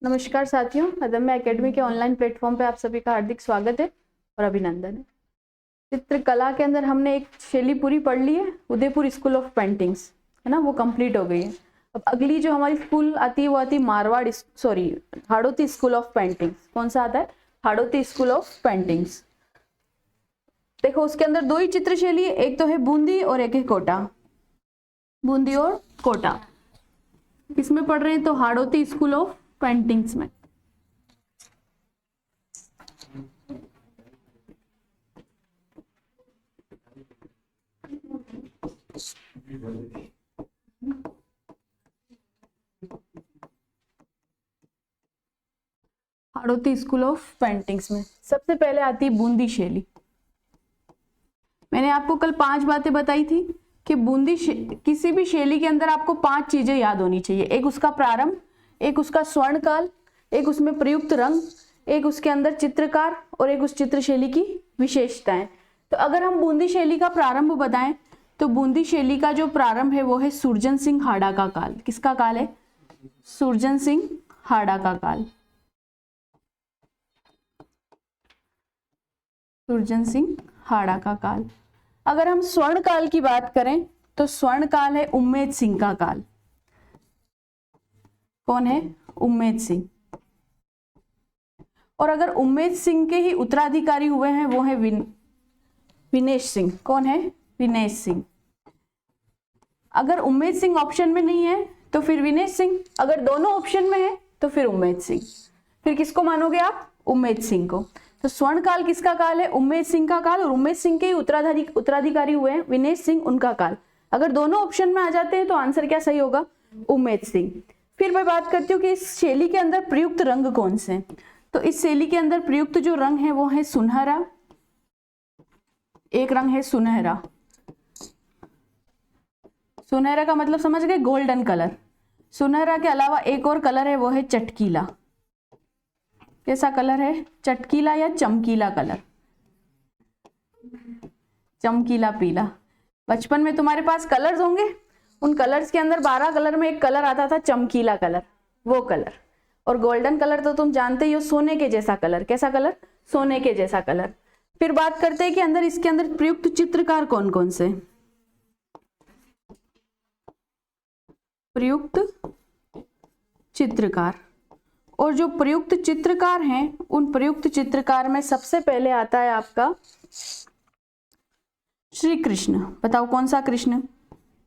नमस्कार साथियों, अदम्य एकेडमी के ऑनलाइन प्लेटफॉर्म पे आप सभी का हार्दिक स्वागत है और अभिनंदन है। चित्रकला के अंदर हमने एक शैली पूरी पढ़ ली है, उदयपुर स्कूल ऑफ पेंटिंग्स, है ना, वो कंप्लीट हो गई है। अब अगली जो हमारी स्कूल आती है वो आती है हाड़ौती स्कूल ऑफ पेंटिंग्स। कौन सा आता है? Hadoti school of paintings. देखो उसके अंदर दो ही चित्र शैली है, एक तो है बूंदी और एक है कोटा। बूंदी और कोटा किसमें पढ़ रहे हैं? तो हाड़ौती स्कूल ऑफ पेंटिंग्स में। हाड़ौती स्कूल ऑफ पेंटिंग्स में सबसे पहले आती है बूंदी शैली। मैंने आपको कल 5 बातें बताई थी कि किसी भी शैली के अंदर आपको 5 चीजें याद होनी चाहिए। एक उसका प्रारंभ, एक उसका स्वर्ण काल, एक उसमें प्रयुक्त रंग, एक उसके अंदर चित्रकार और एक उस चित्र शैली की विशेषताएं। तो अगर हम बूंदी शैली का प्रारंभ बताएं तो बूंदी शैली का जो प्रारंभ है वो है सुरजन सिंह हाड़ा का काल। किसका काल है? सुरजन सिंह हाड़ा का काल। सुरजन सिंह हाड़ा का काल। अगर हम स्वर्ण काल की बात करें तो स्वर्ण काल है उम्मेद सिंह का काल। कौन है? उम्मेद सिंह। और अगर उम्मेद सिंह के ही उत्तराधिकारी हुए हैं वो है विनेश सिंह। कौन है? विनेश सिंह। अगर उम्मेद सिंह ऑप्शन में नहीं है तो फिर विनेश सिंह, अगर दोनों ऑप्शन में है तो फिर उम्मेद सिंह। फिर किसको मानोगे आप? उम्मेद सिंह को। तो स्वर्ण काल किसका काल है? उम्मेद सिंह का काल। और उम्मेद सिंह के उत्तराधिकारी हुए हैं विनेश सिंह, उनका काल। अगर दोनों ऑप्शन में आ जाते हैं तो आंसर क्या सही होगा? उम्मेद सिंह। फिर मैं बात करती हूँ कि इस शैली के अंदर प्रयुक्त रंग कौन से हैं। तो इस शैली के अंदर प्रयुक्त जो रंग है वो है सुनहरा। एक रंग है सुनहरा। सुनहरा का मतलब समझ गए? Golden colour. सुनहरा के अलावा एक और कलर है वो है चटकीला। कैसा कलर है? चटकीला या चमकीला कलर। चमकीला पीला। बचपन में तुम्हारे पास कलर्स होंगे, उन कलर्स के अंदर 12 कलर में एक कलर आता था चमकीला कलर, वो कलर। और गोल्डन कलर तो तुम जानते ही हो, सोने के जैसा कलर। कैसा कलर? सोने के जैसा कलर। फिर बात करते हैं कि इसके अंदर प्रयुक्त चित्रकार कौन कौन से? प्रयुक्त चित्रकार। और जो प्रयुक्त चित्रकार हैं उन प्रयुक्त चित्रकार में सबसे पहले आता है आपका श्री कृष्ण। बताओ कौन सा कृष्ण?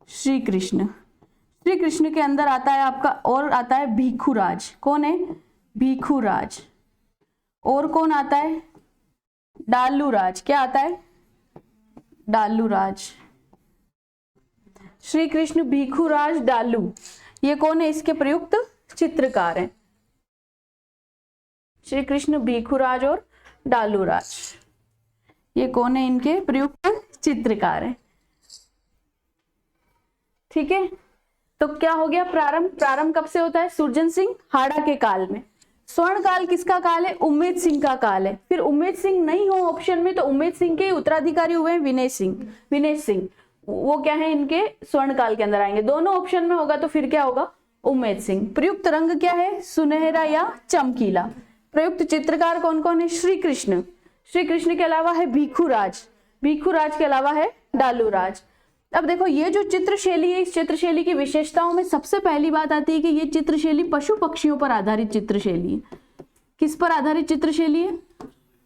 श्री कृष्ण। श्री कृष्ण के अंदर आता है आपका, और आता है भिखुराज। कौन है? भिखुराज। और कौन आता है? डालूराज। क्या आता है? डालूराज। श्री कृष्ण, भिखुराज, डालू, ये कौन है? इसके प्रयुक्त चित्रकार हैं। श्री कृष्ण, भिखुराज और डालूराज, ये कौन है? इनके प्रयुक्त चित्रकार हैं। ठीक है, तो क्या हो गया? प्रारंभ। प्रारंभ कब से होता है? सुरजन सिंह हाड़ा के काल में। स्वर्ण काल किसका काल है? उम्मेद सिंह का काल है। फिर उम्मेद सिंह नहीं हो ऑप्शन में तो उम्मेद सिंह के उत्तराधिकारी हुए हैं विनेश सिंह। विनेश सिंह वो क्या है? इनके स्वर्ण काल के अंदर आएंगे। दोनों ऑप्शन में होगा तो फिर क्या होगा? उम्मेद सिंह। प्रयुक्त रंग क्या है? सुनहरा या चमकीला। प्रयुक्त चित्रकार कौन कौन है? श्री कृष्ण। श्री कृष्ण के अलावा है भिखुराज। भिखुराज के अलावा है डालूराज। अब देखो ये जो चित्र शैली है, इस चित्र शैली की विशेषताओं में सबसे पहली बात आती है कि ये चित्र शैली पशु पक्षियों पर आधारित चित्र शैली है। किस पर आधारित चित्र शैली है?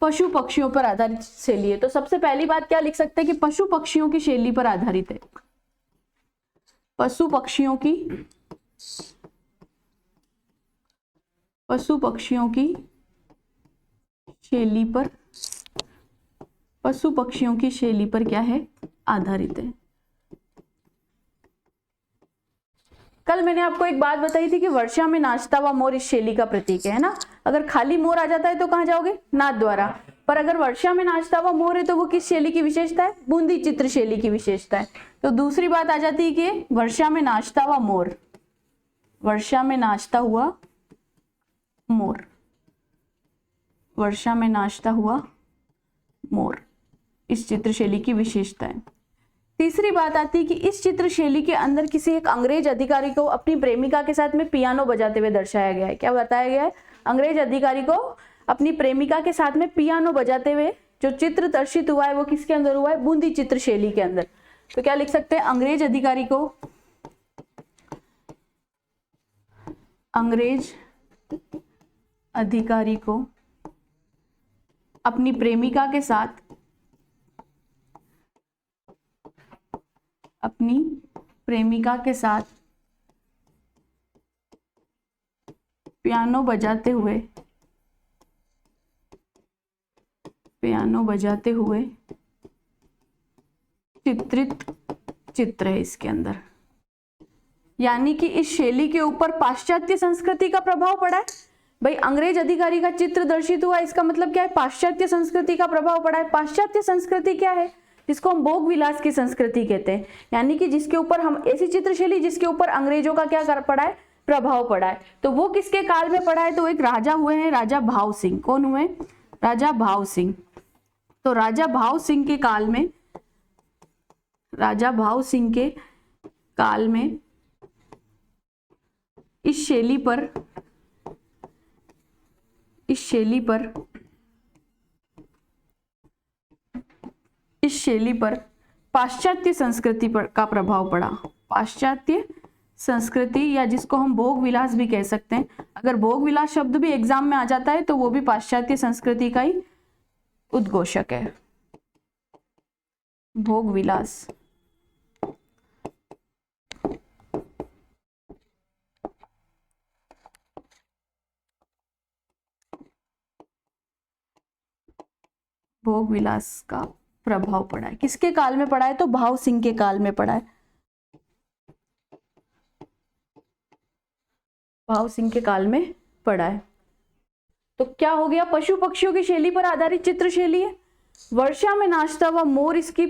पशु पक्षियों पर आधारित शैली है। तो सबसे पहली बात क्या लिख सकते हैं कि पशु पक्षियों की शैली पर आधारित है। पशु पक्षियों की शैली पर, पशु पक्षियों की शैली पर क्या है? आधारित है। कल मैंने आपको एक बात बताई थी कि वर्षा में नाचता हुआ मोर इस शैली का प्रतीक है ना। अगर खाली मोर आ जाता है तो कहां जाओगे? नाथ द्वारा। पर अगर वर्षा में नाचता हुआ मोर है तो वो किस शैली की विशेषता है? बूंदी चित्र शैली की विशेषता है। तो दूसरी बात आ जाती है कि वर्षा में नाचता हुआ मोर, वर्षा में नाचता हुआ मोर, वर्षा में नाचता हुआ मोर इस चित्र शैली की विशेषता है। तीसरी बात आती है कि इस चित्र शैली के अंदर किसी एक अंग्रेज अधिकारी को अपनी प्रेमिका के साथ में पियानो बजाते हुए दर्शाया गया है। क्या बताया गया है? अंग्रेज अधिकारी को अपनी प्रेमिका के साथ में पियानो बजाते हुए जो चित्र दर्शित हुआ है वो किसके अंदर हुआ है? बूंदी चित्र शैली के अंदर। तो क्या लिख सकते हैं? अंग्रेज अधिकारी को अपनी प्रेमिका के साथ पियानो बजाते हुए चित्रित चित्र है इसके अंदर। यानी कि इस शैली के ऊपर पाश्चात्य संस्कृति का प्रभाव पड़ा है। भाई अंग्रेज अधिकारी का चित्र दर्शित हुआ, इसका मतलब क्या है? पाश्चात्य संस्कृति का प्रभाव पड़ा है। पाश्चात्य संस्कृति क्या है? जिसको हम भोग विलास की संस्कृति कहते हैं। यानी कि जिसके ऊपर हम ऐसी चित्रशैली जिसके ऊपर अंग्रेजों का क्या कर पड़ा है? प्रभाव पड़ा है। तो वो किसके काल में पड़ा है? तो एक राजा हुए हैं, राजा भाव सिंह। कौन हुए? राजा भाव सिंह। तो राजा भाव सिंह के काल में इस शैली पर पाश्चात्य संस्कृति पर का प्रभाव पड़ा। पाश्चात्य संस्कृति या जिसको हम भोग विलास भी कह सकते हैं। अगर भोग विलास शब्द भी एग्जाम में आ जाता है तो वो भी पाश्चात्य संस्कृति का ही उद्घोषक है। भोग विलास। भोग विलास का प्रभाव पड़ा है। किसके काल में पड़ा है? तो भाव सिंह के काल में पड़ा है। भाव सिंह के काल में पड़ा है। तो क्या हो गया? पशु पक्षियों की शैली पर आधारित चित्र शैली है। वर्षा में नाचता हुआ मोर इसकी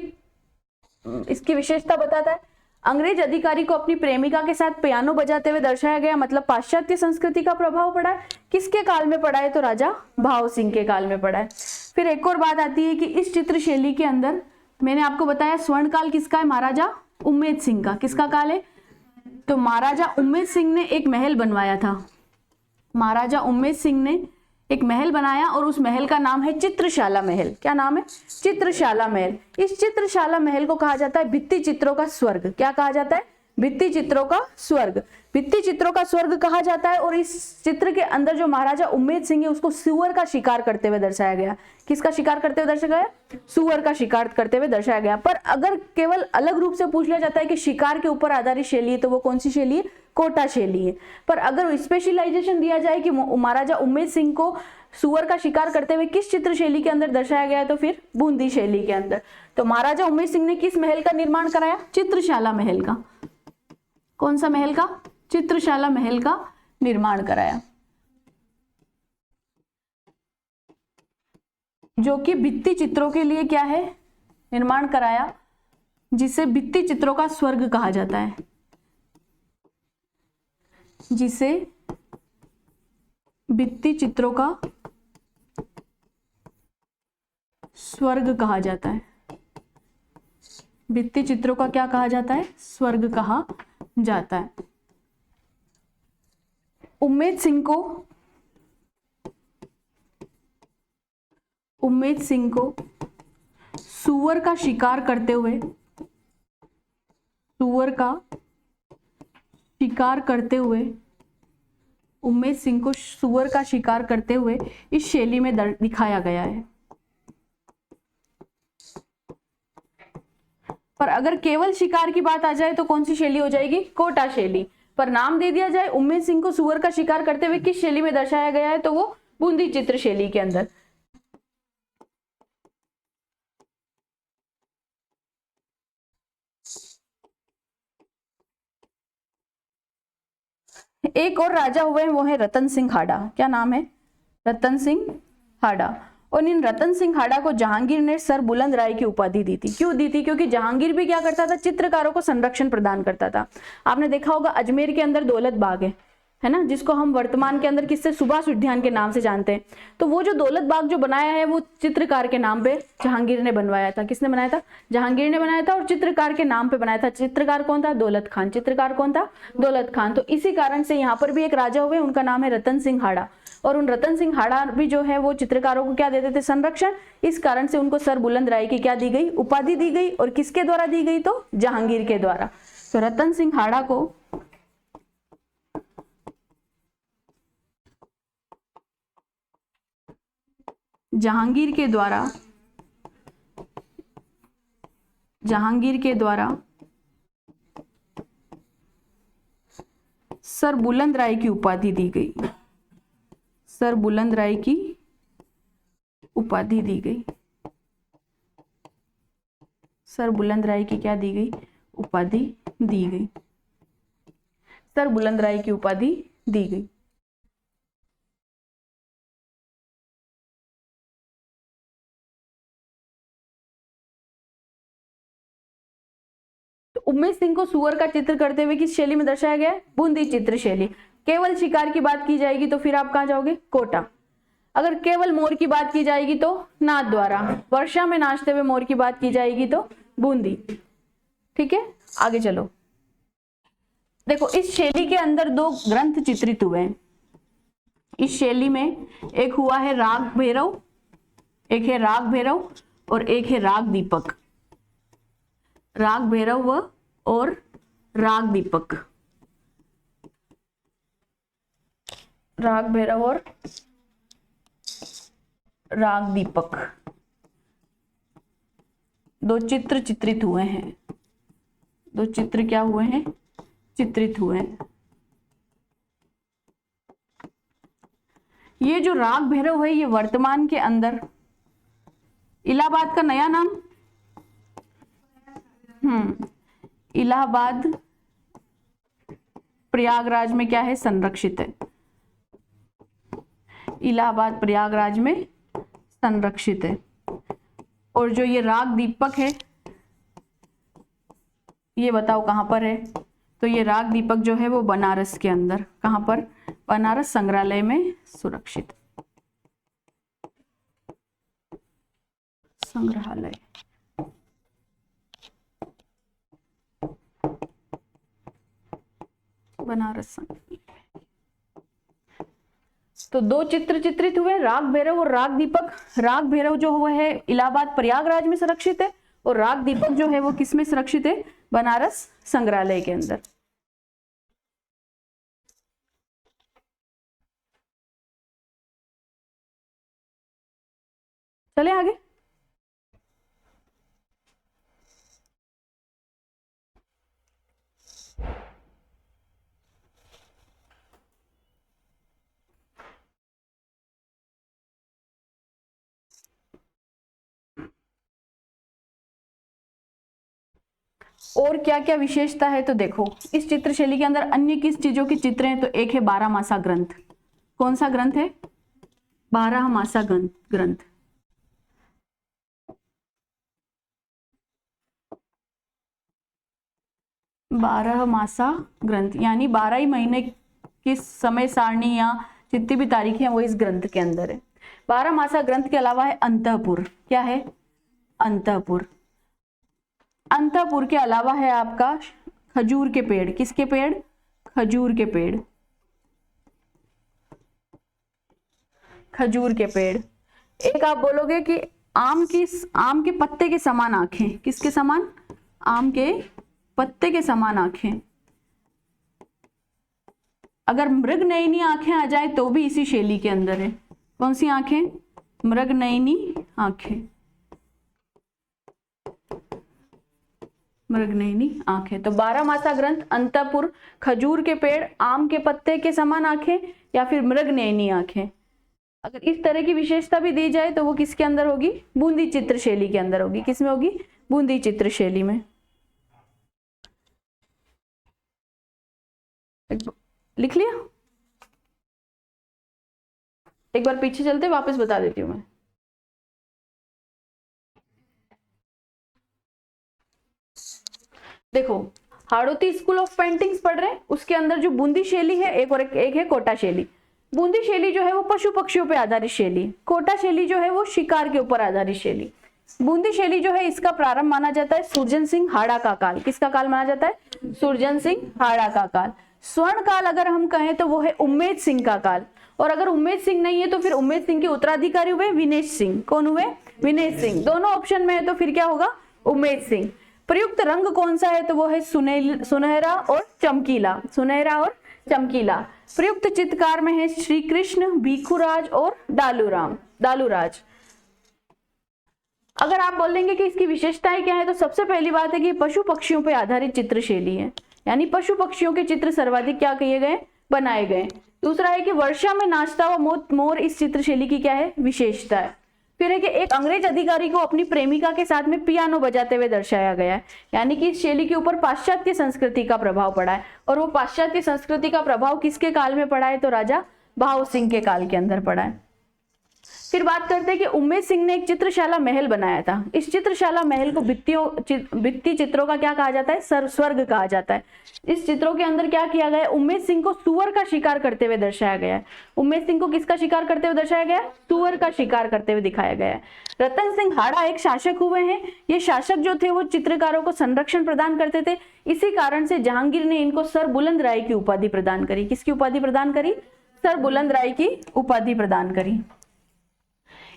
विशेषता बताता है। अंग्रेज अधिकारी को अपनी प्रेमिका के साथ पियानो बजाते हुए दर्शाया गया, मतलब पाश्चात्य संस्कृति का प्रभाव पड़ा है। किसके काल में पड़ा है? तो राजा भाव सिंह के काल में पड़ा है। फिर एक और बात आती है कि इस चित्र शैली के अंदर मैंने आपको बताया स्वर्ण काल किसका है? महाराजा उम्मेद सिंह का। किसका काल है? तो महाराजा उम्मेद सिंह ने एक महल बनवाया था। महाराजा उम्मेद सिंह ने एक महल बनाया और उस महल का नाम है चित्रशाला महल। क्या नाम है? चित्रशाला महल। इस चित्रशाला महल को कहा जाता है भित्ति चित्रों का स्वर्ग। क्या कहा जाता है? भित्ति चित्रों का स्वर्ग। भित्ति चित्रों का स्वर्ग कहा जाता है। और इस चित्र के अंदर जो महाराजा उम्मेद सिंह है उसको सुअर का शिकार करते हुए दर्शाया गया। किसका शिकार करते हुए दर्शाया गया? सुअर का शिकार करते हुए दर्शाया गया। पर अगर केवल अलग रूप से पूछ लिया जाता है कि शिकार के ऊपर आधारित शैली है तो वो कौन सी शैली है? कोटा शैली है। पर अगर स्पेशलाइजेशन दिया जाए कि महाराजा उम्मेद सिंह को सुअर का शिकार करते हुए किस चित्र शैली के अंदर दर्शाया गया है तो फिर बूंदी शैली के अंदर। तो महाराजा उम्मेद सिंह ने किस महल का निर्माण कराया? चित्रशाला महल का। कौन सा महल का? चित्रशाला महल का निर्माण कराया, जो कि भित्ति चित्रों के लिए क्या है? निर्माण कराया, जिसे भित्ति चित्रों का स्वर्ग कहा जाता है। जिसे भित्ति चित्रों का स्वर्ग कहा जाता है। भित्ति चित्रों का क्या कहा जाता है? स्वर्ग कहा जाता है। उम्मेद सिंह को सुअर का शिकार करते हुए उम्मेद सिंह को सुअर का शिकार करते हुए इस शैली में दिखाया गया है। पर अगर केवल शिकार की बात आ जाए तो कौन सी शैली हो जाएगी? कोटा शैली। पर नाम दे दिया जाए उम्मेद सिंह को सुअर का शिकार करते हुए किस शैली में दर्शाया गया है तो वो बूंदी चित्र शैली के अंदर। एक और राजा हुए हैं, वो है रतन सिंह हाडा। क्या नाम है? रतन सिंह हाडा। और इन रतन सिंह हाडा को जहांगीर ने सर बुलंद राय की उपाधि दी थी। क्यों दी थी? क्योंकि जहांगीर भी क्या करता था? चित्रकारों को संरक्षण प्रदान करता था। आपने देखा होगा अजमेर के अंदर दौलत बाग है है ना, जिसको हम वर्तमान के अंदर किससे, सुभाष उद्यान के नाम से जानते हैं। तो वो जो दौलत बाग जो बनाया है वो चित्रकार के नाम पे जहांगीर ने बनवाया था। किसने बनाया था? जहांगीर ने बनाया था, और चित्रकार के नाम पे बनाया था। चित्रकार कौन था? दौलत खान। चित्रकार कौन था? दौलत खान। तो इसी कारण से यहाँ पर भी एक राजा हुए, उनका नाम है रतन सिंह हाड़ा, और उन रतन सिंह हाड़ा भी जो है वो चित्रकारों को क्या देते थे? संरक्षण। इस कारण से उनको सर बुलंद राय की क्या दी गई? उपाधि दी गई। और किसके द्वारा दी गई? तो जहांगीर के द्वारा। तो रतन सिंह हाड़ा को जहांगीर के द्वारा सर बुलंद राय की उपाधि दी गई। सर बुलंद राय की उपाधि दी गई। सर बुलंद राय की क्या दी गई? उपाधि दी गई। सर बुलंद राय की उपाधि दी गई। तो उम्मेद सिंह को सुअर का चित्र करते हुए किस शैली में दर्शाया गया है? बूंदी चित्र शैली। केवल शिकार की बात की जाएगी तो फिर आप कहां जाओगे? कोटा। अगर केवल मोर की बात की जाएगी तो नाथ द्वारा। वर्षा में नाचते हुए मोर की बात की जाएगी तो बूंदी। ठीक है, आगे चलो। देखो, इस शैली के अंदर दो ग्रंथ चित्रित हुए हैं। इस शैली में एक हुआ है राग भैरव, एक है राग भैरव और एक है राग दीपक। राग भैरव और राग दीपक। राग भैरव और राग दीपक, दो चित्र चित्रित हुए हैं। दो चित्र क्या हुए हैं? चित्रित हुए हैं। ये जो राग भैरव है ये वर्तमान के अंदर इलाहाबाद का नया नाम, इलाहाबाद प्रयागराज में क्या है? संरक्षित है। इलाहाबाद प्रयागराज में संरक्षित है। और जो ये राग दीपक है ये बताओ कहां पर है? तो ये राग दीपक जो है वो बनारस के अंदर। कहां पर? बनारस संग्रहालय में सुरक्षित। संग्रहालय। बनारस संग्रहालय। तो दो चित्र चित्रित हुए, राग भैरव और राग दीपक। राग भैरव जो हुआ है इलाहाबाद प्रयागराज में सुरक्षित है, और राग दीपक जो है वो किस में सुरक्षित है? बनारस संग्रहालय के अंदर। चले आगे। और क्या क्या विशेषता है तो देखो, इस चित्र शैली के अंदर अन्य किस चीजों के चित्र हैं? तो एक है बारहमासा ग्रंथ। कौन सा ग्रंथ है? बारहमासा ग्रंथ। बारहमासा ग्रंथ यानी 12 ही महीने की समय सारणी या जितनी भी तारीखें वो इस ग्रंथ के अंदर है। बारहमासा ग्रंथ के अलावा है अंतःपुर। क्या है? अंतःपुर। अंतःपुर के अलावा है आपका खजूर के पेड़। किसके पेड़? खजूर के पेड़। खजूर के पेड़। एक आप बोलोगे कि आम के पत्ते के समान आंखें। किसके समान? आम के पत्ते के समान आंखें। अगर मृगनयनी आंखें आ जाए तो भी इसी शैली के अंदर है। कौन सी आंखें? मृगनयनी आंखें। मृगनयनी आंखें। तो बारहमासा ग्रंथ, अंतःपुर, खजूर के पेड़, आम के पत्ते के समान आंखें या फिर मृगनयनी आंखें। अगर इस तरह की विशेषता भी दी जाए तो वो किसके अंदर होगी? बूंदी चित्र शैली के अंदर होगी। किसमें होगी? बूंदी चित्र शैली में। लिख लिया? एक बार पीछे चलते वापस बता देती हूँ मैं। देखो, हाड़ौती स्कूल ऑफ पेंटिंग्स पढ़ रहे हैं, उसके अंदर जो बूंदी शैली है एक और एक है कोटा शैली। बूंदी शैली जो है वो पशु पक्षियों पे आधारित शैली, कोटा शैली जो है वो शिकार के ऊपर आधारित शैली। बूंदी शैली जो है इसका प्रारंभ माना जाता है सुरजन सिंह हाड़ा का काल। किसका काल माना जाता है? सुरजन सिंह हाड़ा का काल। स्वर्ण काल अगर हम कहें तो वो है उम्मेद सिंह का काल, और अगर उम्मेद सिंह नहीं है तो फिर उम्मेद सिंह के उत्तराधिकारी हुए विनेश सिंह। कौन हुए? विनेश सिंह। दोनों ऑप्शन में है तो फिर क्या होगा? उम्मेद सिंह। प्रयुक्त रंग कौन सा है? तो वो है सुनहरा और चमकीला, सुनहरा और चमकीला। प्रयुक्त चित्रकार में है श्री कृष्ण, भिखुराज और दालूराज। अगर आप बोलेंगे कि इसकी विशेषताएं क्या है, तो सबसे पहली बात है कि पशु पक्षियों पर आधारित चित्र शैली है, यानी पशु पक्षियों के चित्र सर्वाधिक क्या किए गए? बनाए गए। दूसरा है कि वर्षा में नाचता हुआ मोर इस चित्र शैली की क्या है? विशेषता है। फिर है कि एक अंग्रेज अधिकारी को अपनी प्रेमिका के साथ में पियानो बजाते हुए दर्शाया गया है, यानी कि इस शैली के ऊपर पाश्चात्य संस्कृति का प्रभाव पड़ा है। और वो पाश्चात्य संस्कृति का प्रभाव किसके काल में पड़ा है? तो राजा भाव सिंह के काल के अंदर पड़ा है। फिर बात करते हैं कि उम्मेद सिंह ने एक चित्रशाला महल बनाया था। इस चित्रशाला महल को भित्ति चित्रों का क्या कहा जाता है? स्वर्ग कहा जाता है। इस चित्रों के अंदर क्या किया गया? उम्मेद सिंह को सुअर का शिकार करते हुए दर्शाया गया है। उम्मेद सिंह को किसका शिकार करते हुए दर्शाया गया? सुअर का शिकार करते हुए दिखाया गया है। रतन सिंह हाड़ा एक शासक हुए हैं। ये शासक जो थे वो चित्रकारों को संरक्षण प्रदान करते थे। इसी कारण से जहांगीर ने इनको सर बुलंद राय की उपाधि प्रदान करी। किसकी उपाधि प्रदान करी? सर बुलंद राय की उपाधि प्रदान करी।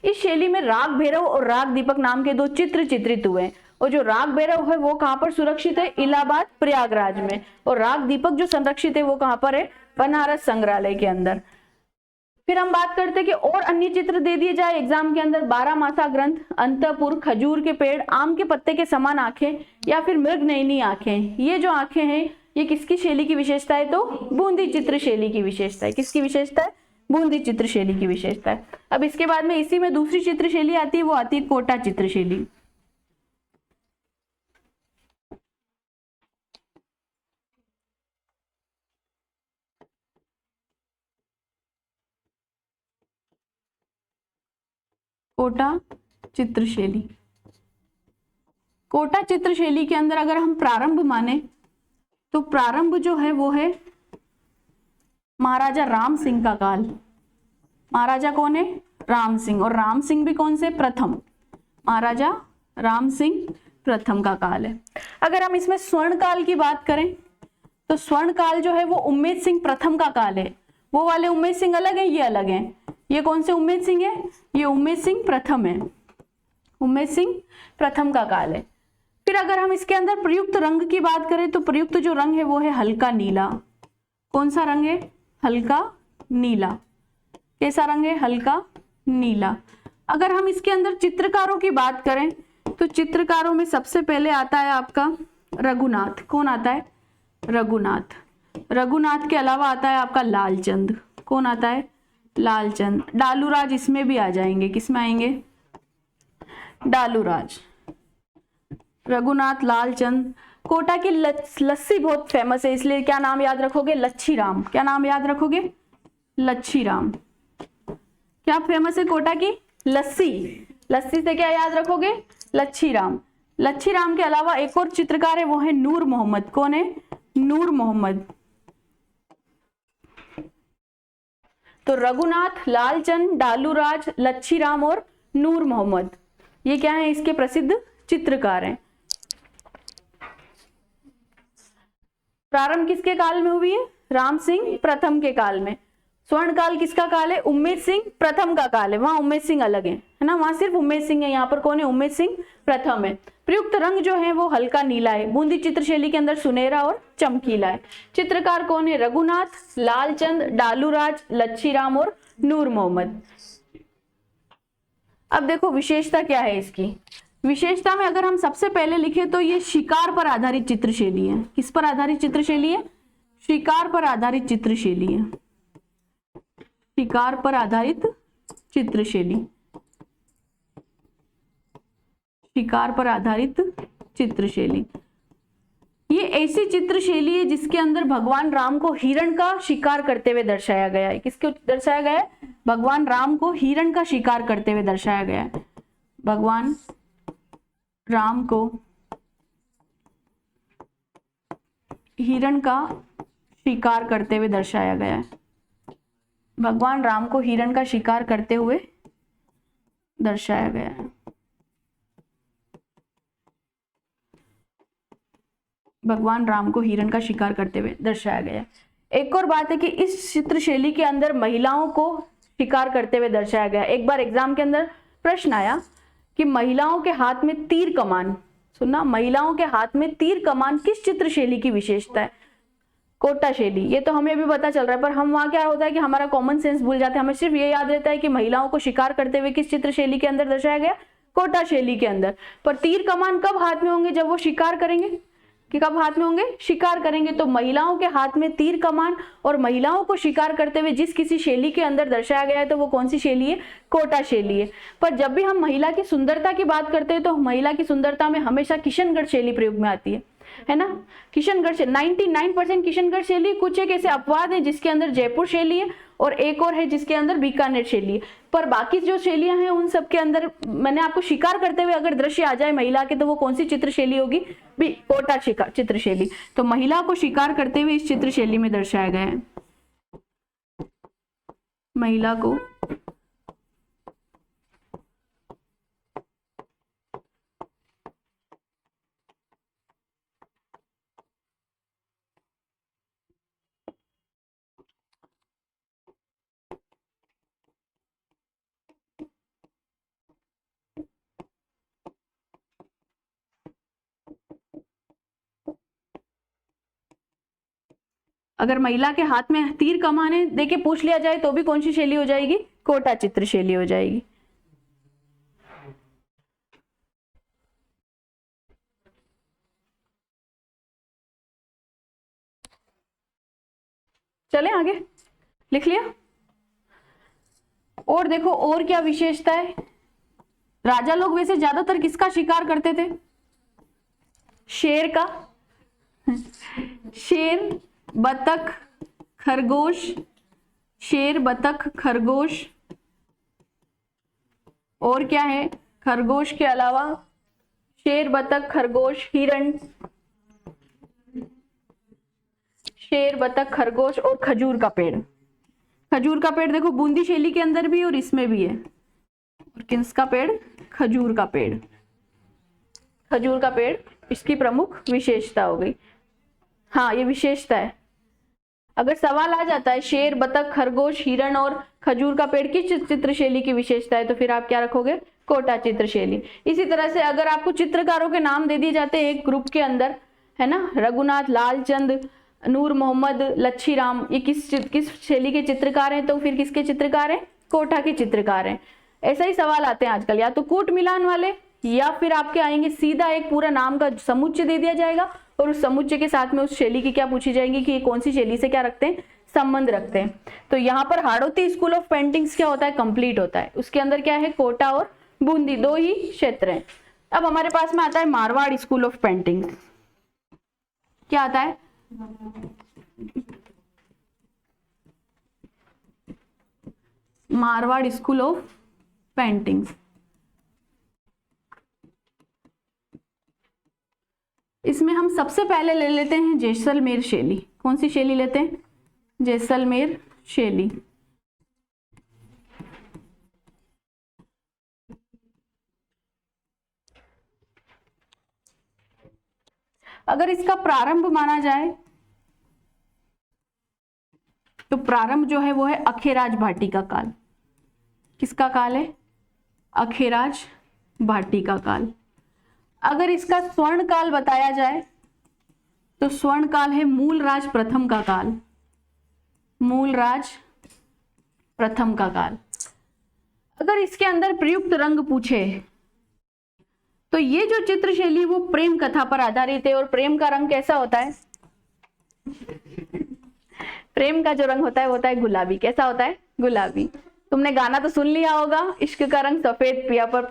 इस शैली में राग भैरव और राग दीपक नाम के दो चित्र चित्रित हुए हैं, और जो राग भैरव है वो कहां पर सुरक्षित है? इलाहाबाद प्रयागराज में। और राग दीपक जो संरक्षित है वो कहां पर है? बनारस संग्रहालय के अंदर। फिर हम बात करते हैं कि और अन्य चित्र दे दिए जाए एग्जाम के अंदर। 12 मासा ग्रंथ, अंतपुर, खजूर के पेड़, आम के पत्ते के समान आंखें, या फिर मृगनयनी आंखें। ये जो आंखें हैं ये किसकी शैली की विशेषता है? तो बूंदी चित्र शैली की विशेषता है। किसकी विशेषता है? बूंदी चित्र शैली की विशेषता है। अब इसके बाद में इसी में दूसरी चित्र शैली आती है, वो आती है कोटा चित्र शैली। कोटा चित्र शैली। कोटा चित्र शैली के अंदर अगर हम प्रारंभ माने तो प्रारंभ जो है वो है महाराजा राम सिंह का काल। महाराजा कौन है? राम सिंह। और राम सिंह भी कौन से? प्रथम। महाराजा राम सिंह प्रथम का काल है। अगर हम इसमें स्वर्ण काल की बात करें तो स्वर्ण काल जो है वो उम्मेद सिंह प्रथम का काल है। वो वाले उम्मेद सिंह अलग है, ये अलग है। ये कौन से उम्मेद सिंह है? ये उम्मेद सिंह प्रथम है। उम्मेद सिंह प्रथम का काल है। फिर अगर हम इसके अंदर प्रयुक्त रंग की बात करें तो प्रयुक्त जो रंग है वो है हल्का नीला। कौन सा रंग है? हल्का नीला। कैसा रंग है? हल्का नीला। अगर हम इसके अंदर चित्रकारों की बात करें तो चित्रकारों में सबसे पहले आता है आपका रघुनाथ। कौन आता है? रघुनाथ। रघुनाथ के अलावा आता है आपका लालचंद। कौन आता है? लालचंद। डालूराज इसमें भी आ जाएंगे। किसमें आएंगे? डालूराज। रघुनाथ, लालचंद। कोटा की लस्सी बहुत फेमस है, इसलिए क्या नाम याद रखोगे? लच्छी राम। क्या नाम याद रखोगे? लच्छी राम। क्या फेमस है कोटा की? लस्सी। लस्सी से क्या याद रखोगे? लच्छी राम। लच्छी राम के अलावा एक और चित्रकार है, वो है नूर मोहम्मद। कौन है? नूर मोहम्मद। तो रघुनाथ, लालचंद, डालूराज, लच्छी राम और नूर मोहम्मद, ये क्या है? इसके प्रसिद्ध चित्रकार हैं। प्रारंभ किसके काल में हुई है? राम सिंह प्रथम के काल में। स्वर्ण काल किसका काल है? उम्मेद सिंह प्रथम का काल है। वहां उम्मेद सिंह अलग है ना, वहां सिर्फ उम्मेद सिंह है। यहाँ पर कौन है? उम्मेद सिंह प्रथम है। प्रयुक्त रंग जो है वो हल्का नीला है। बूंदी चित्र शैली के अंदर सुनहरा और चमकीला है। चित्रकार कौन है? रघुनाथ, लालचंद, डालूराज, लच्छी राम और नूर मोहम्मद। अब देखो विशेषता क्या है इसकी। विशेषता में अगर हम सबसे पहले लिखे तो ये शिकार पर आधारित चित्रशैली है। किस पर आधारित चित्रशैली है? शिकार पर आधारित चित्रशैली है। शिकार पर आधारित चित्रशैली। शिकार पर आधारित चित्रशैली ये ऐसी चित्रशैली है जिसके अंदर भगवान राम को हिरण का शिकार करते हुए दर्शाया गया है। किसको दर्शाया गया है? भगवान राम को हिरण का शिकार करते हुए दर्शाया गया है। भगवान राम को हिरण का शिकार करते हुए दर्शाया गया है। भगवान राम को हिरण का शिकार करते हुए दर्शाया गया है। भगवान राम को हिरण का शिकार करते हुए दर्शाया गया है। एक और बात है कि इस चित्र शैली के अंदर महिलाओं को शिकार करते हुए दर्शाया गया है। एक बार एग्जाम के अंदर प्रश्न आया कि महिलाओं के हाथ में तीर कमान, सुनना, महिलाओं के हाथ में तीर कमान किस चित्र शैली की विशेषता है? कोटा शैली। ये तो हमें अभी पता चल रहा है, पर हम वहां क्या होता है कि हमारा कॉमन सेंस भूल जाते हैं। हमें सिर्फ ये याद रहता है कि महिलाओं को शिकार करते हुए किस चित्र शैली के अंदर दर्शाया गया? कोटा शैली के अंदर। पर तीर कमान कब हाथ में होंगे? जब वो शिकार करेंगे। कि कब हाथ में होंगे? शिकार करेंगे। तो महिलाओं के हाथ में तीर कमान और महिलाओं को शिकार करते हुए जिस किसी शैली के अंदर दर्शाया गया है तो वो कौन सी शैली है? कोटा शैली है। पर जब भी हम महिला की सुंदरता की बात करते हैं तो महिला की सुंदरता में हमेशा किशनगढ़ शैली प्रयोग में आती है ना। किशनगढ़ शैली 99% किशनगढ़ शैली। कुछ एक ऐसे अपवाद है जिसके अंदर जयपुर शैली है और एक और है जिसके अंदर बीकानेर शैली है। पर बाकी जो शैलियां हैं उन सब के अंदर मैंने आपको शिकार करते हुए अगर दृश्य आ जाए महिला के तो वो कौन सी चित्र शैली होगी? कोटा चित्र शैली। तो महिला को शिकार करते हुए इस चित्र शैली में दर्शाया गया है। महिला को अगर महिला के हाथ में तीर कमाने देके पूछ लिया जाए तो भी कौन सी शैली हो जाएगी? कोटा चित्र शैली हो जाएगी। चले आगे, लिख लिया। और देखो और क्या विशेषता है। राजा लोग वैसे ज्यादातर किसका शिकार करते थे? शेर का। शेर, बतख, खरगोश, शेर, बतख, खरगोश, और क्या है? खरगोश के अलावा शेर, बतख, खरगोश, हिरण, शेर, बतख, खरगोश और खजूर का पेड़। खजूर का पेड़ देखो बूंदी शैली के अंदर भी और इसमें भी है। और किसका पेड़? खजूर का पेड़। खजूर का पेड़ इसकी प्रमुख विशेषता हो गई। हाँ, ये विशेषता है। अगर सवाल आ जाता है शेर, बतख, खरगोश, हिरण और खजूर का पेड़ किस चित्र शैली की विशेषता है तो फिर आप क्या रखोगे? कोटा चित्र शैली। इसी तरह से अगर आपको चित्रकारों के नाम दे दिए जाते हैं एक ग्रुप के अंदर, है ना, रघुनाथ, लालचंद, नूर मोहम्मद, लच्छी राम, ये किस शैली के चित्रकार हैं तो फिर किसके चित्रकार हैं? कोटा के चित्रकार हैं। ऐसा ही सवाल आते हैं आजकल, या तो कूट मिलान वाले या फिर आपके आएंगे सीधा एक पूरा नाम का समुच्चय दे दिया जाएगा और उस समुच्चय के साथ में उस शैली की क्या पूछी जाएगी कि ये कौन सी शैली से क्या रखते हैं? संबंध रखते हैं। तो यहाँ पर हाड़ौती स्कूल ऑफ पेंटिंग्स क्या होता है? कंप्लीट होता है। उसके अंदर क्या है? कोटा और बूंदी, दो ही क्षेत्र हैं। अब हमारे पास में आता है मारवाड़ स्कूल ऑफ पेंटिंग्स। क्या आता है? Marwar school of paintings. इसमें हम सबसे पहले ले लेते हैं जैसलमेर शैली। कौन सी शैली लेते हैं? जैसलमेर शैली। अगर इसका प्रारंभ माना जाए तो प्रारंभ जो है वो है अखेराज भाटी का काल। किसका काल है? अखेराज भाटी का काल। अगर इसका स्वर्ण काल बताया जाए तो स्वर्ण काल है मूलराज प्रथम का काल। मूलराज प्रथम का काल। अगर इसके अंदर प्रयुक्त रंग पूछे तो ये जो चित्र शैली वो प्रेम कथा पर आधारित है। और प्रेम का रंग कैसा होता है? प्रेम का जो रंग होता है वो होता है गुलाबी। कैसा होता है? गुलाबी। तुमने गाना तो सुन लिया होगा, इश्क का रंग सफेद पिया, पर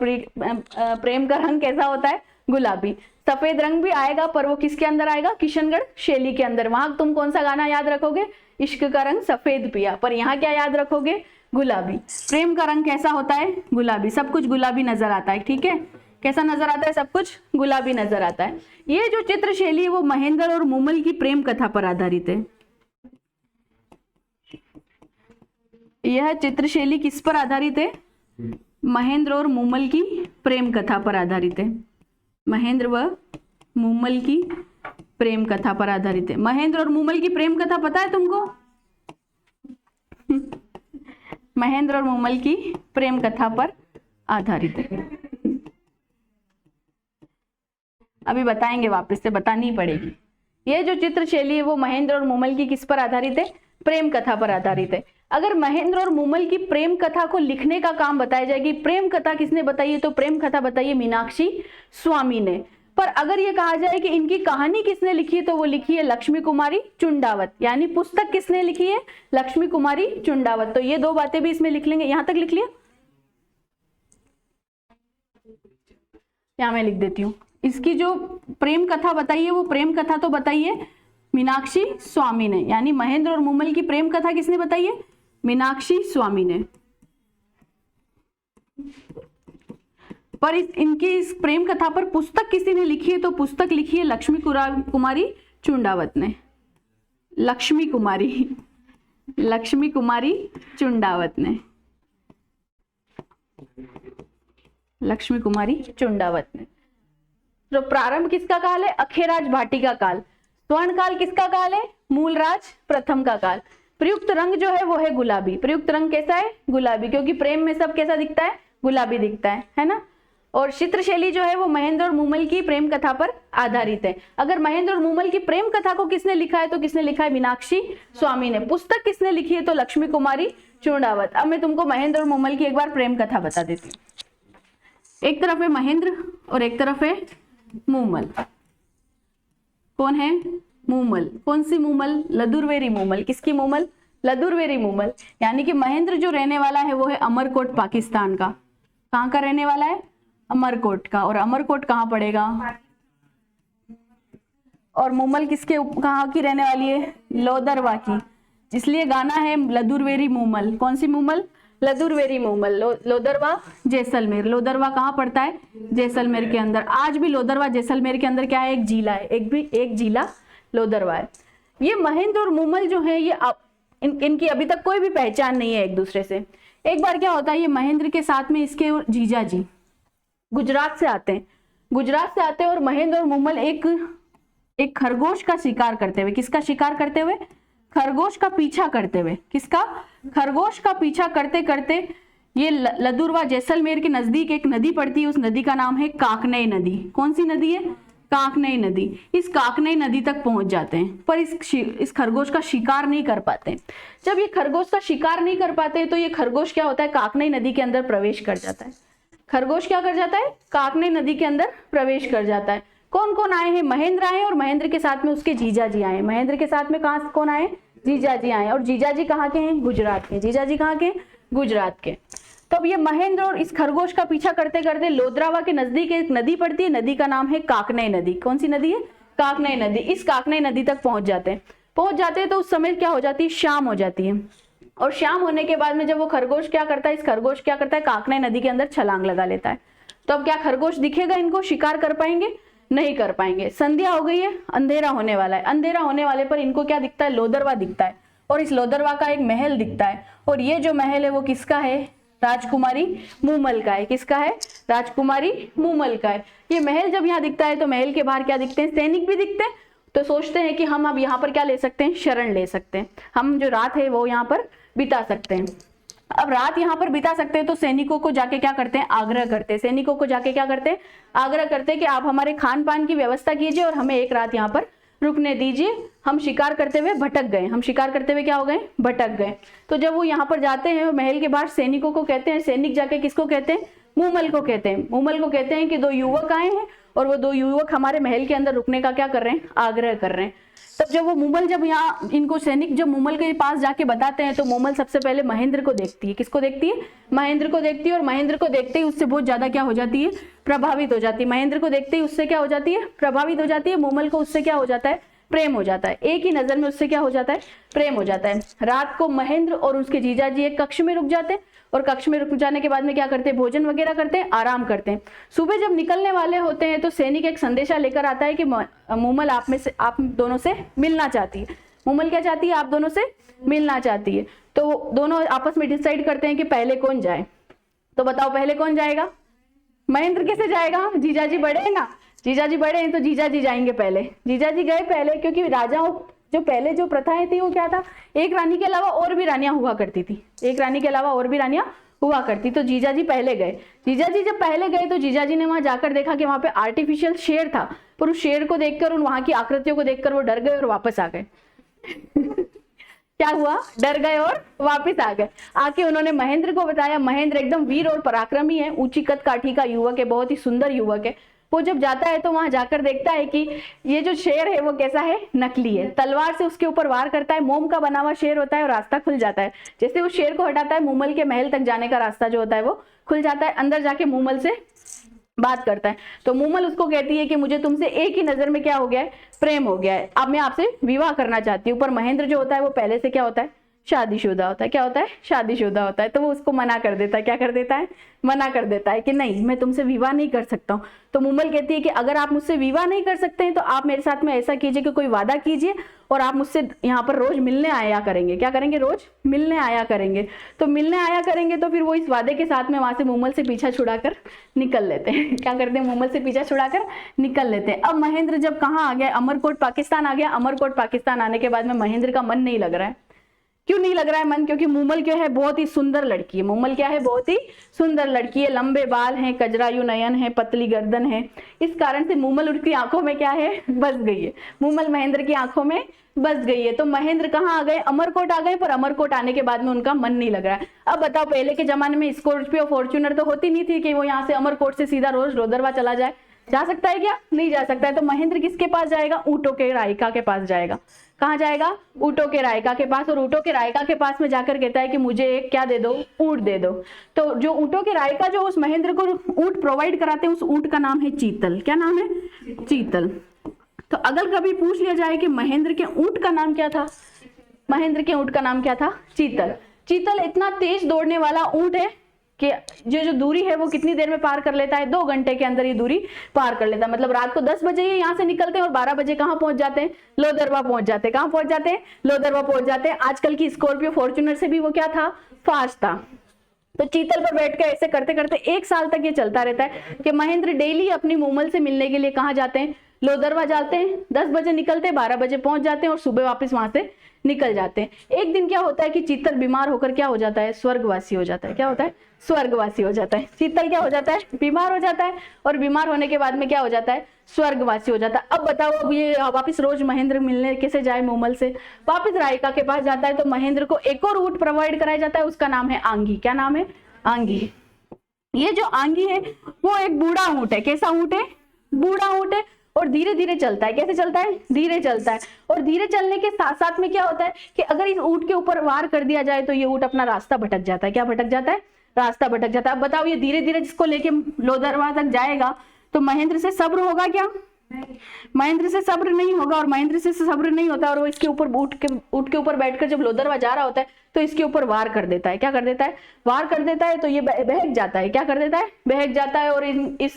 प्रेम का रंग कैसा होता है? गुलाबी। सफेद रंग भी आएगा पर वो किसके अंदर आएगा? किशनगढ़ शैली के अंदर। वहां तुम कौन सा गाना याद रखोगे? इश्क का रंग सफेद पिया। पर यहाँ क्या याद रखोगे? गुलाबी। प्रेम का रंग कैसा होता है? गुलाबी। सब कुछ गुलाबी नजर आता है, ठीक है। कैसा नजर आता है? सब कुछ गुलाबी नजर आता है। ये जो चित्र शैली है वो महेंद्र और मूमल की प्रेम कथा पर आधारित है। यह चित्र शैली किस पर आधारित है? महेंद्र और मूमल की प्रेम कथा पर आधारित है। महेंद्र व मूमल की प्रेम कथा पर आधारित है। महेंद्र और मूमल की प्रेम कथा पता है तुमको? महेंद्र और मूमल की प्रेम कथा पर आधारित है। अभी बताएंगे, वापस से बतानी पड़ेगी। ये जो चित्र शैली है वो महेंद्र और मूमल की किस पर आधारित है? प्रेम कथा पर आधारित है। अगर महेंद्र और मूमल की प्रेम कथा को लिखने का काम बताया जाएगी, प्रेम कथा किसने बताई है? तो प्रेम कथा बताई है मीनाक्षी स्वामी ने। पर अगर ये कहा जाए कि इनकी कहानी किसने लिखी है, तो वो लिखी है लक्ष्मी कुमारी चुंडावत। यानी पुस्तक किसने लिखी है? लक्ष्मी कुमारी चुंडावत। तो ये दो बातें भी इसमें लिख लेंगे। यहां तक लिख लिया? यहां मैं लिख देती हूँ। इसकी जो प्रेम कथा बताई है वो प्रेम कथा तो बताई है मीनाक्षी स्वामी ने। यानी महेंद्र और मूमल की प्रेम कथा किसने बताई है? मीनाक्षी स्वामी ने। पर इनकी इस प्रेम कथा पर पुस्तक किसी ने लिखी है? तो पुस्तक लिखी है लक्ष्मी कुमारी चुंडावत ने। लक्ष्मी कुमारी चुंडावत ने। लक्ष्मी कुमारी चुंडावत ने। तो प्रारंभ किसका काल है? अखेराज भाटी का काल। स्वर्ण काल किसका काल है? मूलराज प्रथम का काल। प्रयुक्त रंग जो है वो है गुलाबी। प्रयुक्त रंग कैसा है? गुलाबी, क्योंकि प्रेम में सब कैसा दिखता है? गुलाबी दिखता है ना। और चित्र शैली जो है वो महेंद्र और मूमल की प्रेम कथा पर आधारित है। अगर महेंद्र और मूमल की प्रेम कथा को किसने लिखा है? तो किसने लिखा है? मीनाक्षी स्वामी ने। पुस्तक किसने लिखी है? तो लक्ष्मी कुमारी चुंडावत। अब मैं तुमको महेंद्र और मूमल की एक बार प्रेम कथा बता देती हूँ। एक तरफ है महेंद्र और एक तरफ है मूमल। कौन है? मूमल। कौन सी मूमल? लदुर्वेरी मूमल। किसकी मूमल? लदुर्वेरी मूमल। यानी कि महेंद्र जो रहने वाला है वो है अमरकोट पाकिस्तान का। कहाँ का रहने वाला है? अमरकोट का। और अमरकोट कहाँ पड़ेगा? और मूमल किसके कहाँ की रहने वाली है? लोदरवा की। इसलिए गाना है लदुर्वेरी मूमल। कौन सी मूमल? लदुर्वेरी मूमल। लोदरवा जैसलमेर। लोदरवा कहाँ पड़ता है? जैसलमेर के अंदर। आज भी लोदरवा जैसलमेर के अंदर क्या है? एक जिला है। एक जिला लोदरवा है। ये महेंद्र और मूमल जो है ये इनकी अभी तक कोई भी पहचान नहीं है एक दूसरे से। एक बार क्या होता है, ये महेंद्र के साथ में इसके जीजा जी गुजरात से आते हैं। गुजरात से आते हैं और महेंद्र और मूमल एक खरगोश का शिकार करते हुए, किसका शिकार करते हुए? खरगोश का पीछा करते हुए। किसका? खरगोश का पीछा करते करते ये लदुर्वा जैसलमेर के नजदीक एक नदी पड़ती है। उस नदी का नाम है काकनई नदी। कौन सी नदी है? काकनई नदी। इस काकनई नदी तक पहुंच जाते हैं, पर इस खरगोश का शिकार नहीं कर पाते। जब ये खरगोश का शिकार नहीं कर पाते तो ये खरगोश क्या होता है? काकनई नदी के अंदर प्रवेश कर जाता है। खरगोश क्या कर जाता है? काकनई नदी के अंदर प्रवेश कर जाता है। कौन कौन आए हैं? महेंद्र आए और महेंद्र के साथ में उसके जीजा जी आए। महेंद्र के साथ में कहाँ कौन आए? जीजा जी आए। और जीजा जी कहाँ के हैं? गुजरात के। जीजा जी कहाँ के? गुजरात के। तब ये महेंद्र और इस खरगोश का पीछा करते करते लोदरावा के नजदीक एक नदी पड़ती है। नदी का नाम है काकनई नदी। कौन सी नदी है? काकनई नदी। इस काकनई नदी तक पहुंच जाते हैं तो उस समय क्या हो जाती है? शाम हो जाती है। और शाम होने के बाद में जब वो खरगोश क्या करता है? इस खरगोश क्या करता है? काकनई नदी के अंदर छलांग लगा लेता है। तो अब क्या खरगोश दिखेगा इनको? शिकार कर पाएंगे? नहीं कर पाएंगे। संध्या हो गई है, अंधेरा होने वाला है। अंधेरा होने वाले पर इनको क्या दिखता है? लोदरवा दिखता है। और इस लोदरवा का एक महल दिखता है। और ये जो महल है वो किसका है? राजकुमारी मूमल का है। किसका है? राजकुमारी मूमल का है। ये महल जब यहाँ दिखता है तो महल के बाहर क्या दिखते हैं? सैनिक भी दिखते हैं। तो सोचते हैं कि हम अब यहाँ पर क्या ले सकते हैं? शरण ले सकते हैं। हम जो रात है वो यहाँ पर बिता सकते हैं। अब रात यहाँ पर बिता सकते हैं तो सैनिकों को जाके क्या करते हैं? आग्रह करते हैं। सैनिकों को जाके क्या करते हैं? आग्रह करते हैं कि आप हमारे खान पान की व्यवस्था कीजिए और हमें एक रात यहाँ पर रुकने दीजिए। हम शिकार करते हुए भटक गए। हम शिकार करते हुए क्या हो गए? भटक गए। तो जब वो यहाँ पर जाते हैं महल के बाहर सैनिकों को कहते हैं, सैनिक जाके किसको कहते हैं? मूमल को कहते हैं। मूमल को कहते हैं कि 2 युवक आए हैं और वो 2 युवक हमारे महल के अंदर रुकने का क्या कर रहे हैं? आग्रह कर रहे हैं। तब जब वो मूमल जब यहाँ इनको सैनिक जब मूमल के पास जाके बताते हैं तो मूमल सबसे पहले महेंद्र को देखती है। किसको देखती है? महेंद्र को देखती है। और महेंद्र को देखते ही उससे बहुत ज्यादा क्या हो जाती है? प्रभावित हो जाती है। महेंद्र को देखते ही उससे क्या हो जाती है? प्रभावित हो जाती है। मूमल को उससे क्या हो जाता है? प्रेम हो जाता है, एक ही नजर में उससे क्या हो जाता है, प्रेम हो जाता है। रात को महेंद्र और उसके जीजा जी एक कक्ष में रुक जाते हैं और कक्ष में रुक जाने के बाद में क्या करते हैं, भोजन वगैरह करते हैं, आराम करते हैं। सुबह जब निकलने वाले होते हैं तो सैनिक एक संदेशा लेकर आता है कि मूमल आप दोनों से मिलना चाहती है। मूमल क्या चाहती है, आप दोनों से मिलना चाहती है। तो दोनों आपस में डिसाइड करते हैं कि पहले कौन जाए। तो बताओ पहले कौन जाएगा, महेंद्र कैसे जाएगा, जीजा जी बड़े हैं ना, जीजा जी बड़े हैं तो जीजा जी जाएंगे पहले। जीजा जी गए पहले, क्योंकि राजाओं जो पहले जो प्रथाएं थी वो क्या था, एक रानी के अलावा और भी रानियां हुआ करती थी, एक रानी के अलावा और भी रानियां हुआ करती। तो जीजा जी पहले गए। जीजा जी जब पहले गए तो जीजा जी ने वहां जाकर देखा कि वहां पे आर्टिफिशियल शेर था, पर उस शेर को देखकर और वहां की आकृतियों को देखकर वो डर गए और वापस आ गए। क्या हुआ, डर गए और वापस आ गए। आके उन्होंने महेंद्र को बताया। महेंद्र एकदम वीर और पराक्रमी है, ऊंची कद काठी का युवक है, बहुत ही सुंदर युवक है। वो जब जाता है तो वहां जाकर देखता है कि ये जो शेर है वो कैसा है, नकली है। तलवार से उसके ऊपर वार करता है, मोम का बना हुआ शेर होता है और रास्ता खुल जाता है। जैसे उस शेर को हटाता है, मूमल के महल तक जाने का रास्ता जो होता है वो खुल जाता है। अंदर जाके मूमल से बात करता है तो मूमल उसको कहती है कि मुझे तुमसे एक ही नजर में क्या हो गया है, प्रेम हो गया है, अब मैं आपसे विवाह करना चाहती हूँ। पर महेंद्र जो होता है वो पहले से क्या होता है, शादीशुदा होता है। क्या होता है, शादीशुदा होता है। तो वो उसको मना कर देता है, क्या कर देता है, मना कर देता है कि नहीं मैं तुमसे विवाह नहीं कर सकता हूँ। तो मूमल कहती है कि अगर आप मुझसे विवाह नहीं कर सकते हैं तो आप मेरे साथ में ऐसा कीजिए कि कोई वादा कीजिए और आप मुझसे यहाँ पर रोज मिलने आया करेंगे। क्या करेंगे, रोज मिलने आया करेंगे। तो मिलने आया करेंगे तो फिर वो इस वादे के साथ में वहां से मूमल से पीछा छुड़ाकर निकल लेते हैं। क्या करते हैं, मूमल से पीछा छुड़ाकर निकल लेते हैं। अब महेंद्र जब कहाँ आ गया, अमरकोट पाकिस्तान आ गया। अमरकोट पाकिस्तान आने के बाद में महेंद्र का मन नहीं लग रहा है। क्यों नहीं लग रहा है मन, क्योंकि मूमल क्या है, बहुत ही सुंदर लड़की है। मूमल क्या है, बहुत ही सुंदर लड़की है, लंबे बाल हैं, कजरायु नयन है, पतली गर्दन है। इस कारण से मूमल उसकी आंखों में क्या है, बस गई है। मूमल महेंद्र की आंखों में बस गई है। तो महेंद्र कहाँ आ गए, अमरकोट आ गए। पर अमरकोट आने के बाद में उनका मन नहीं लग रहा है। अब बताओ, पहले के जमाने में स्कॉर्पियो फॉर्च्यूनर तो होती नहीं थी कि वो यहाँ से अमरकोट से सीधा रोज लोदरवा चला जाए। जा सकता है क्या, नहीं जा सकता है। तो महेंद्र किसके पास जाएगा, ऊँटों के रायका के पास जाएगा। कहाँ जाएगा, ऊँटों के रायका के पास। और ऊँटों के रायका के पास में जाकर कहता है कि मुझे एक क्या दे दो, ऊँट दे दो। तो जो ऊँटों के रायका जो उस महेंद्र को ऊँट प्रोवाइड कराते हैं, उस ऊँट का नाम है चीतल। क्या नाम है, चीतल। तो अगर कभी पूछ लिया जाए कि महेंद्र के ऊँट का नाम क्या था, महेंद्र के ऊँट का नाम क्या था, चीतल। चीतल इतना तेज दौड़ने वाला ऊँट है कि जो दूरी है वो कितनी देर में पार कर लेता है, 2 घंटे के अंदर ये दूरी पार कर लेता है। मतलब रात को 10 बजे ये यहाँ से निकलते हैं और 12 बजे कहाँ पहुंच जाते हैं, लोदरवा पहुंच जाते हैं। कहाँ पहुंच जाते हैं, लोदरवा पहुंच जाते हैं। आजकल की स्कॉर्पियो फॉर्च्यूनर से भी वो क्या था, फास्ट था। तो चीतल पर बैठ कर ऐसे करते करते 1 साल तक ये चलता रहता है कि महेंद्र डेली अपनी मूमल से मिलने के लिए कहाँ जाते हैं, लोदरवा जाते हैं। 10 बजे निकलते हैं, 12 बजे पहुंच जाते हैं और सुबह वापस वहां से निकल जाते हैं। एक दिन क्या होता है कि चीतल बीमार होकर क्या हो जाता है, स्वर्गवासी हो जाता है। क्या होता है, स्वर्गवासी हो जाता है। चीतल क्या हो जाता है, बीमार हो जाता है। और बीमार होने के बाद में क्या हो जाता है, स्वर्गवासी हो जाता है। अब बताओ, अब ये वापस रोज महेंद्र मिलने कैसे जाए मूमल से, वापस रायका के पास जाता है। तो महेंद्र को एक और ऊँट प्रोवाइड कराया जाता है, उसका नाम है आंगी। क्या नाम है, आंगी। ये जो आंगी है वो एक बूढ़ा ऊँट है। कैसा ऊँट है, बूढ़ा ऊँट है। और धीरे धीरे चलता है। कैसे चलता है, धीरे चलता है। और धीरे चलने के साथ साथ में क्या होता है कि अगर इस ऊँट के ऊपर वार कर दिया जाए तो ये ऊँट अपना रास्ता भटक जाता है। क्या भटक जाता है, रास्ता भटक जाता है। अब बताओ, ये धीरे धीरे जिसको लेके लोदरवा तक जाएगा तो महेंद्र से सब्र होगा क्या, महेंद्र से सब्र नहीं होगा। और महेंद्र से सब्र नहीं होता और वो इसके ऊपर ऊँट के ऊपर बैठकर जब लोदरवा जा रहा होता है तो इसके ऊपर वार कर देता है। क्या कर देता है, वार कर देता है। तो ये बहक जाता है। क्या कर देता है, बहक जाता है। और इस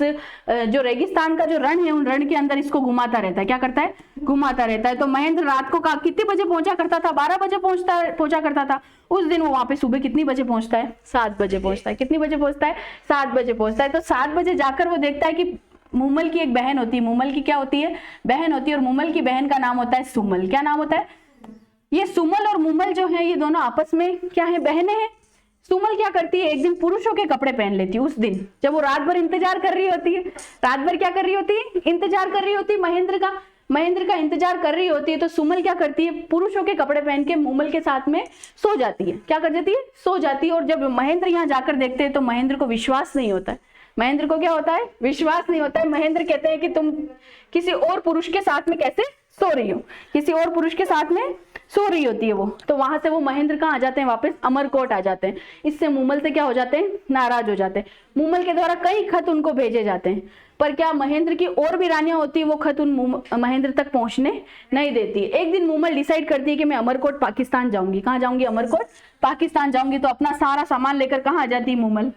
जो रेगिस्तान का जो रण है, उन रण के अंदर इसको घुमाता रहता है। क्या करता है, घुमाता रहता है। तो महेंद्र रात को कितने बजे पहुंचा करता था, 12 बजे पहुंचा करता था। उस दिन वो वहां पे सुबह कितनी बजे पहुंचता है, 7 बजे पहुंचता है। कितनी बजे पहुंचता है, 7 बजे पहुंचता है। तो 7 बजे जाकर वो देखता है कि मूमल की एक बहन होती है। मूमल की क्या होती है, बहन होती है। और मूमल की बहन का नाम होता है सुमल। क्या नाम होता है, ये सुमल और मूमल जो है ये दोनों आपस में क्या है, बहनें हैं। सुमल क्या करती है, एक दिन पुरुषों के कपड़े पहन लेती है। उस दिन जब वो रात भर इंतजार कर रही होती है, रात भर क्या कर रही होती है, इंतजार कर रही होती है महेंद्र का इंतजार कर रही होती है। तो सुमल क्या करती है, पुरुषों के कपड़े पहन के मूमल के साथ में सो जाती है। क्या कर जाती है, सो जाती है। और जब महेंद्र यहाँ जाकर देखते हैं तो महेंद्र को विश्वास नहीं होता है। महेंद्र को क्या होता है, विश्वास नहीं होता है। महेंद्र कहते हैं कि तुम किसी और पुरुष के साथ में कैसे सो रही हो, किसी और पुरुष के साथ में सो रही होती है वो। तो वहां से वो महेंद्र कहाँ आ जाते हैं, वापस अमरकोट आ जाते हैं। इससे मूमल से क्या हो जाते हैं, नाराज हो जाते हैं। मूमल के द्वारा कई खत उनको भेजे जाते हैं। पर क्या महेंद्र की और भी रानियां होती है, वो खत उन महेंद्र तक पहुंचने नहीं देती। एक दिन मूमल डिसाइड करती है कि मैं अमरकोट पाकिस्तान जाऊंगी। कहाँ जाऊंगी? अमरकोट पाकिस्तान जाऊंगी। तो अपना सारा सामान लेकर कहाँ आ जाती है मूमल?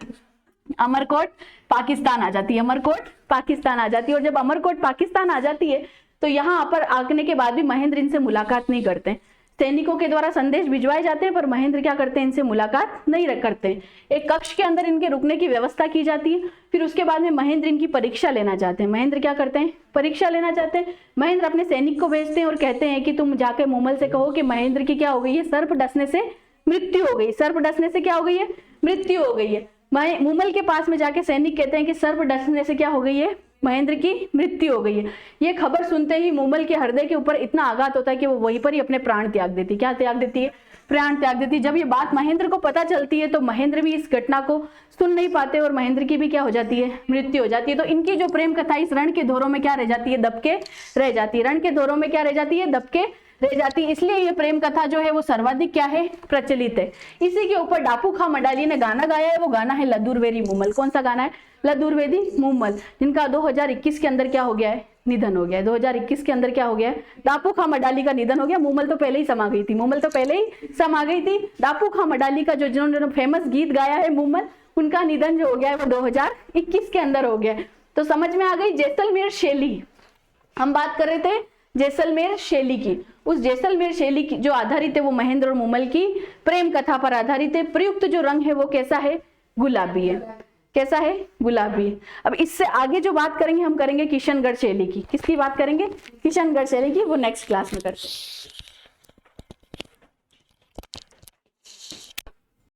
अमरकोट पाकिस्तान आ जाती है। अमरकोट पाकिस्तान आ जाती है। और जब अमरकोट पाकिस्तान आ जाती है तो यहाँ पर आने के बाद भी महेंद्र इनसे मुलाकात नहीं करते। सैनिकों के द्वारा संदेश भिजवाए जाते हैं पर महेंद्र क्या करते हैं? इनसे मुलाकात नहीं करते। एक कक्ष के अंदर इनके रुकने की व्यवस्था की जाती है। फिर उसके बाद में महेंद्र इनकी परीक्षा लेना चाहते हैं। महेंद्र क्या करते हैं? परीक्षा लेना चाहते हैं। महेंद्र अपने सैनिक को भेजते हैं और कहते हैं कि तुम जाके मूमल से कहो कि महेंद्र की क्या हो गई है? सर्प डसने से मृत्यु हो गई। सर्प डसने से क्या हो गई है? मृत्यु हो गई है। मूमल के पास में जाके सैनिक कहते हैं कि सर्प डसने से क्या हो गई है? महेंद्र की मृत्यु हो गई है। ये खबर सुनते ही मूमल के हृदय के ऊपर इतना आघात होता है कि वो वहीं पर ही अपने प्राण त्याग देती। क्या त्याग देती है? प्राण त्याग देती। जब ये बात महेंद्र को पता चलती है तो महेंद्र भी इस घटना को सुन नहीं पाते और महेंद्र की भी क्या हो जाती है? मृत्यु हो जाती है। तो इनकी जो प्रेम कथा इस रण के धोरों में क्या रह जाती है? दबके रह जाती है। रण के धोरों में क्या रह जाती है? दबके रह जाती है। इसलिए ये प्रेम कथा जो है वो सर्वाधिक क्या है? प्रचलित है। इसी के ऊपर डापू खां मडाली ने गाना गाया है। वो गाना है लदुर्वेदी मूमल। कौन सा गाना है? लदुर्वेदी मूमल, जिनका 2021 के अंदर क्या हो गया है? निधन हो गया है। 2021 के अंदर क्या हो गया है? डापू खां मडाली का निधन हो गया। मूमल तो पहले ही समा गई थी। मूमल तो पहले ही समा गई थी। डापू खां मडाली का जो जिन्होंने फेमस गीत गाया है मूमल, उनका निधन जो हो गया है वो 2021 के अंदर हो गया है। तो समझ में आ गई जैसलमेर शैली। हम बात कर रहे थे जैसलमेर शैली की। उस जैसलमेर शैली की जो आधारित है वो महेंद्र और मूमल की प्रेम कथा पर आधारित है। प्रयुक्त जो रंग है वो कैसा है? गुलाबी है। कैसा है? गुलाबी। अब इससे आगे जो बात करेंगे हम करेंगे किशनगढ़ शैली की। किसकी बात करेंगे? किशनगढ़ शैली की। वो नेक्स्ट क्लास में करते हैं।